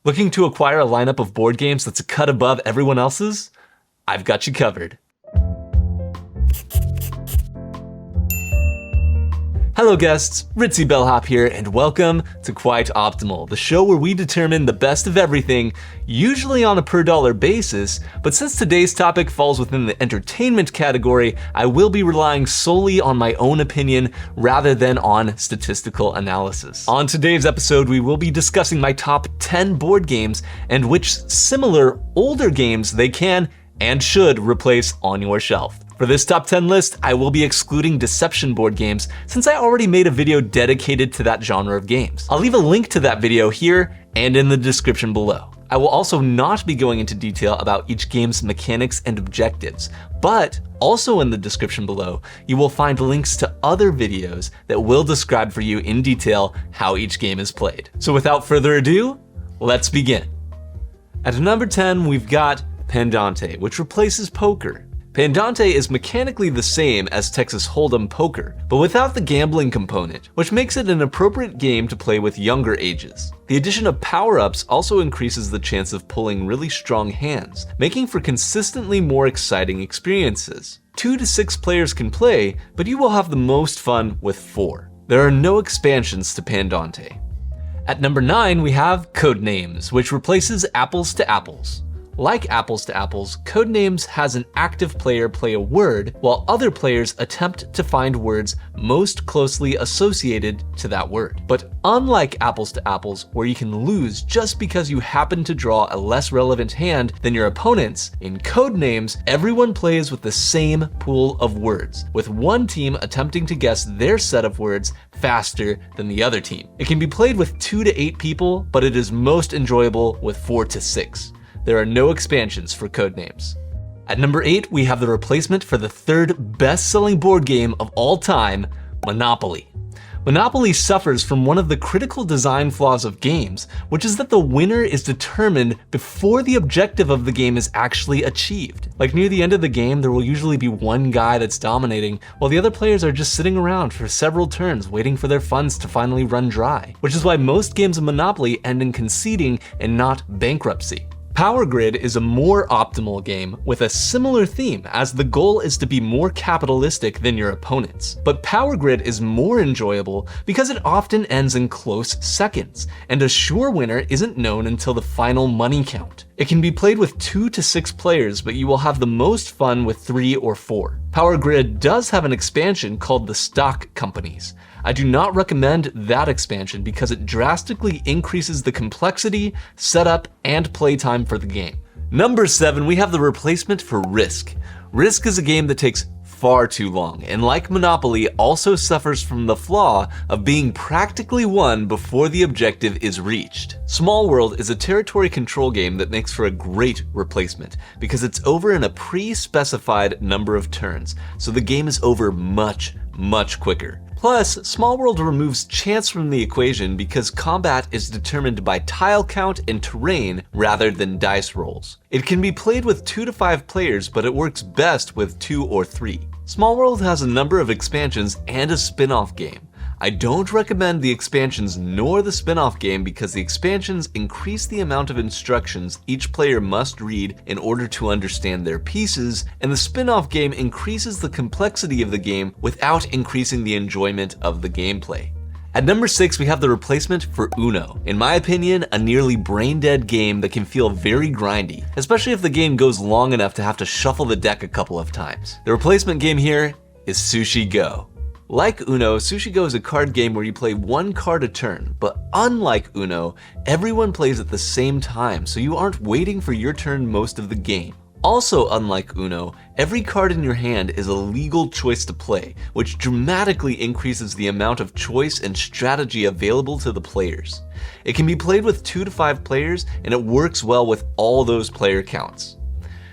Looking to acquire a lineup of board games that's a cut above everyone else's? I've got you covered. Hello guests, Ritzy Bellhop here, and welcome to Quite Optimal, the show where we determine the best of everything, usually on a per dollar basis, but since today's topic falls within the entertainment category, I will be relying solely on my own opinion rather than on statistical analysis. On today's episode, we will be discussing my top 10 board games and which similar older games they can and should replace on your shelf. For this top 10 list, I will be excluding deception board games since I already made a video dedicated to that genre of games. I'll leave a link to that video here and in the description below. I will also not be going into detail about each game's mechanics and objectives, but also in the description below, you will find links to other videos that will describe for you in detail how each game is played. So without further ado, let's begin. At number 10, we've got Pandante, which replaces poker. Pandante is mechanically the same as Texas Hold'em poker, but without the gambling component, which makes it an appropriate game to play with younger ages. The addition of power-ups also increases the chance of pulling really strong hands, making for consistently more exciting experiences. 2 to 6 players can play, but you will have the most fun with 4. There are no expansions to Pandante. At number 9, we have Codenames, which replaces Apples to Apples. Like Apples to Apples, Codenames has an active player play a word, while other players attempt to find words most closely associated to that word. But unlike Apples to Apples, where you can lose just because you happen to draw a less relevant hand than your opponents, in Codenames, everyone plays with the same pool of words, with one team attempting to guess their set of words faster than the other team. It can be played with 2 to 8 people, but it is most enjoyable with 4 to 6. There are no expansions for Codenames. At number 8, we have the replacement for the third best-selling board game of all time, Monopoly. Monopoly suffers from one of the critical design flaws of games, which is that the winner is determined before the objective of the game is actually achieved. Like near the end of the game, there will usually be one guy that's dominating, while the other players are just sitting around for several turns waiting for their funds to finally run dry, which is why most games of Monopoly end in conceding and not bankruptcy. Power Grid is a more optimal game with a similar theme, as the goal is to be more capitalistic than your opponents. But Power Grid is more enjoyable because it often ends in close seconds, and a sure winner isn't known until the final money count. It can be played with 2 to 6 players, but you will have the most fun with 3 or 4. Power Grid does have an expansion called the Stock Companies. I do not recommend that expansion because it drastically increases the complexity, setup, and playtime for the game. Number 7, we have the replacement for Risk. Risk is a game that takes far too long, and like Monopoly, also suffers from the flaw of being practically won before the objective is reached. Smallworld is a territory control game that makes for a great replacement because it's over in a pre-specified number of turns, so the game is over much quicker. Plus, Smallworld removes chance from the equation because combat is determined by tile count and terrain rather than dice rolls. It can be played with 2 to 5 players, but it works best with 2 or 3. Smallworld has a number of expansions and a spin-off game. I don't recommend the expansions nor the spin-off game because the expansions increase the amount of instructions each player must read in order to understand their pieces, and the spin-off game increases the complexity of the game without increasing the enjoyment of the gameplay. At number 6, we have the replacement for Uno. In my opinion, a nearly brain-dead game that can feel very grindy, especially if the game goes long enough to have to shuffle the deck a couple of times. The replacement game here is Sushi Go. Like Uno, Sushi Go is a card game where you play 1 card a turn, but unlike Uno, everyone plays at the same time, so you aren't waiting for your turn most of the game. Also unlike Uno, every card in your hand is a legal choice to play, which dramatically increases the amount of choice and strategy available to the players. It can be played with 2 to 5 players, and it works well with all those player counts.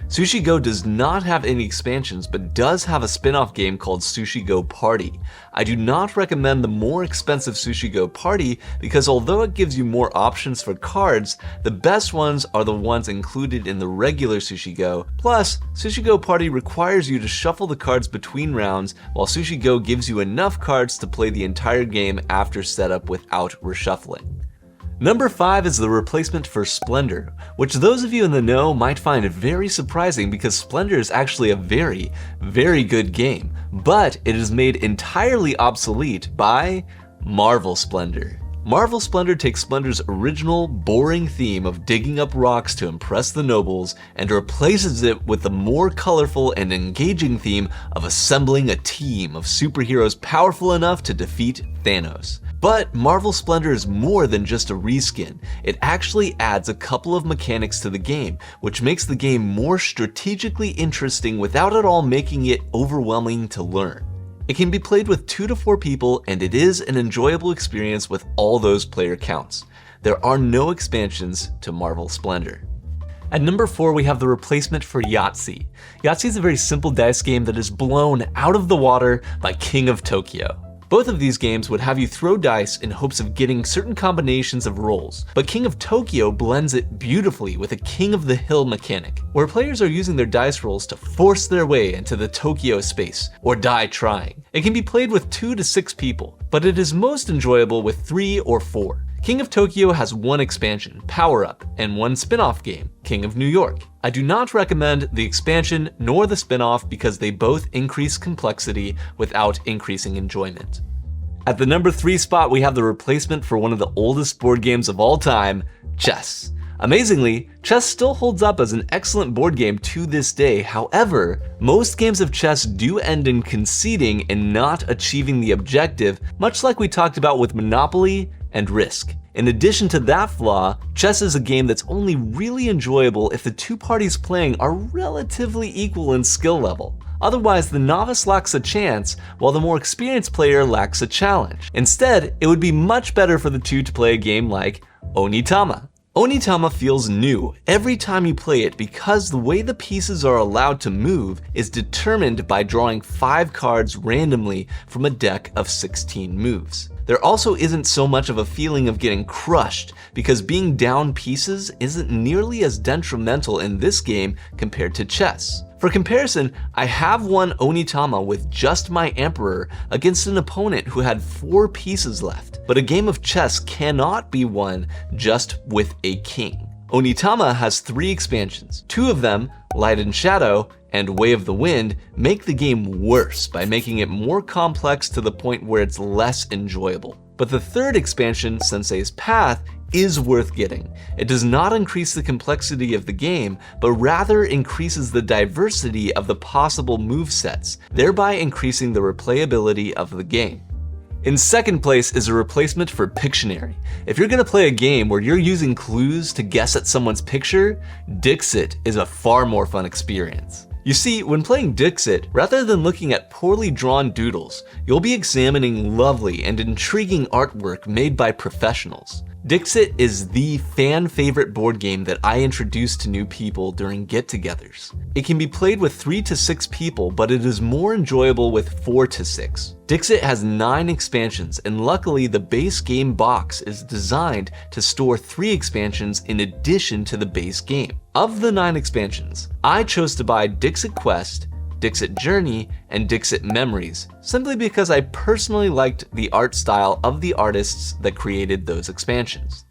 Sushi Go does not have any expansions, but does have a spin-off game called Sushi Go Party. I do not recommend the more expensive Sushi Go Party because although it gives you more options for cards, the best ones are the ones included in the regular Sushi Go. Plus, Sushi Go Party requires you to shuffle the cards between rounds, while Sushi Go gives you enough cards to play the entire game after setup without reshuffling. Number 5 is the replacement for Splendor, which those of you in the know might find very surprising because Splendor is actually a very, very good game, but it is made entirely obsolete by Marvel Splendor. Marvel Splendor takes Splendor's original, boring theme of digging up rocks to impress the nobles and replaces it with the more colorful and engaging theme of assembling a team of superheroes powerful enough to defeat Thanos. But Marvel Splendor is more than just a reskin. It actually adds a couple of mechanics to the game, which makes the game more strategically interesting without at all making it overwhelming to learn. It can be played with 2 to 4 people, and it is an enjoyable experience with all those player counts. There are no expansions to Marvel Splendor. At number 4, we have the replacement for Yahtzee. Yahtzee is a very simple dice game that is blown out of the water by King of Tokyo. Both of these games would have you throw dice in hopes of getting certain combinations of rolls, but King of Tokyo blends it beautifully with a King of the Hill mechanic, where players are using their dice rolls to force their way into the Tokyo space, or die trying. It can be played with 2 to 6 people, but it is most enjoyable with 3 or 4. King of Tokyo has 1 expansion, Power Up, and 1 spin-off game, King of New York. I do not recommend the expansion nor the spin-off because they both increase complexity without increasing enjoyment. At the number 3 spot, we have the replacement for one of the oldest board games of all time, chess. Amazingly, chess still holds up as an excellent board game to this day. However, most games of chess do end in conceding and not achieving the objective, much like we talked about with Monopoly and Risk. In addition to that flaw, chess is a game that's only really enjoyable if the 2 parties playing are relatively equal in skill level. Otherwise, the novice lacks a chance, while the more experienced player lacks a challenge. Instead, it would be much better for the 2 to play a game like Onitama. Onitama feels new every time you play it because the way the pieces are allowed to move is determined by drawing 5 cards randomly from a deck of 16 moves. There also isn't so much of a feeling of getting crushed because being down pieces isn't nearly as detrimental in this game compared to chess. For comparison, I have won Onitama with just my emperor against an opponent who had 4 pieces left, but a game of chess cannot be won just with a king. Onitama has 3 expansions. 2 of them, Light and Shadow and Way of the Wind, make the game worse by making it more complex to the point where it's less enjoyable. But the 3rd expansion, Sensei's Path, is worth getting. It does not increase the complexity of the game, but rather increases the diversity of the possible movesets, thereby increasing the replayability of the game. In second place is a replacement for Pictionary. If you're gonna play a game where you're using clues to guess at someone's picture, Dixit is a far more fun experience. You see, when playing Dixit, rather than looking at poorly drawn doodles, you'll be examining lovely and intriguing artwork made by professionals. Dixit is the fan-favorite board game that I introduce to new people during get-togethers. It can be played with 3 to 6 people, but it is more enjoyable with 4 to 6. Dixit has 9 expansions, and luckily the base game box is designed to store 3 expansions in addition to the base game. Of the 9 expansions, I chose to buy Dixit Quest, Dixit Journey, and Dixit Memories, simply because I personally liked the art style of the artists that created those expansions.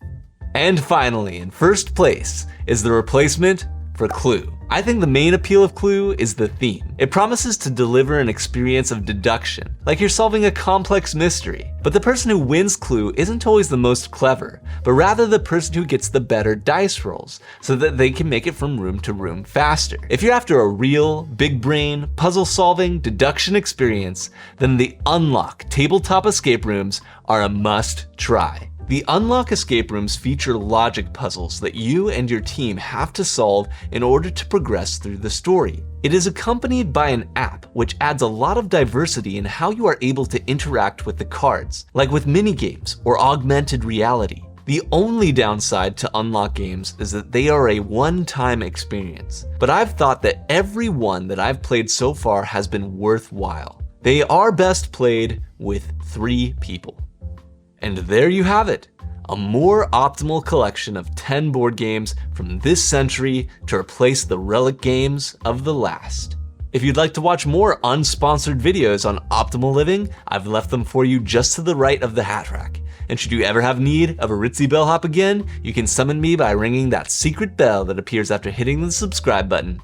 And finally, in first place, is the replacement for Clue. I think the main appeal of Clue is the theme. It promises to deliver an experience of deduction, like you're solving a complex mystery. But the person who wins Clue isn't always the most clever, but rather the person who gets the better dice rolls, so that they can make it from room to room faster. If you're after a real, big brain, puzzle solving, deduction experience, then the Unlock tabletop escape rooms are a must try. The Unlock escape rooms feature logic puzzles that you and your team have to solve in order to progress through the story. It is accompanied by an app which adds a lot of diversity in how you are able to interact with the cards, like with minigames or augmented reality. The only downside to Unlock games is that they are a one-time experience, but I've thought that every one that I've played so far has been worthwhile. They are best played with 3 people. And there you have it, a more optimal collection of 10 board games from this century to replace the relic games of the last. If you'd like to watch more unsponsored videos on optimal living, I've left them for you just to the right of the hat rack. And should you ever have need of a ritzy bellhop again, you can summon me by ringing that secret bell that appears after hitting the subscribe button.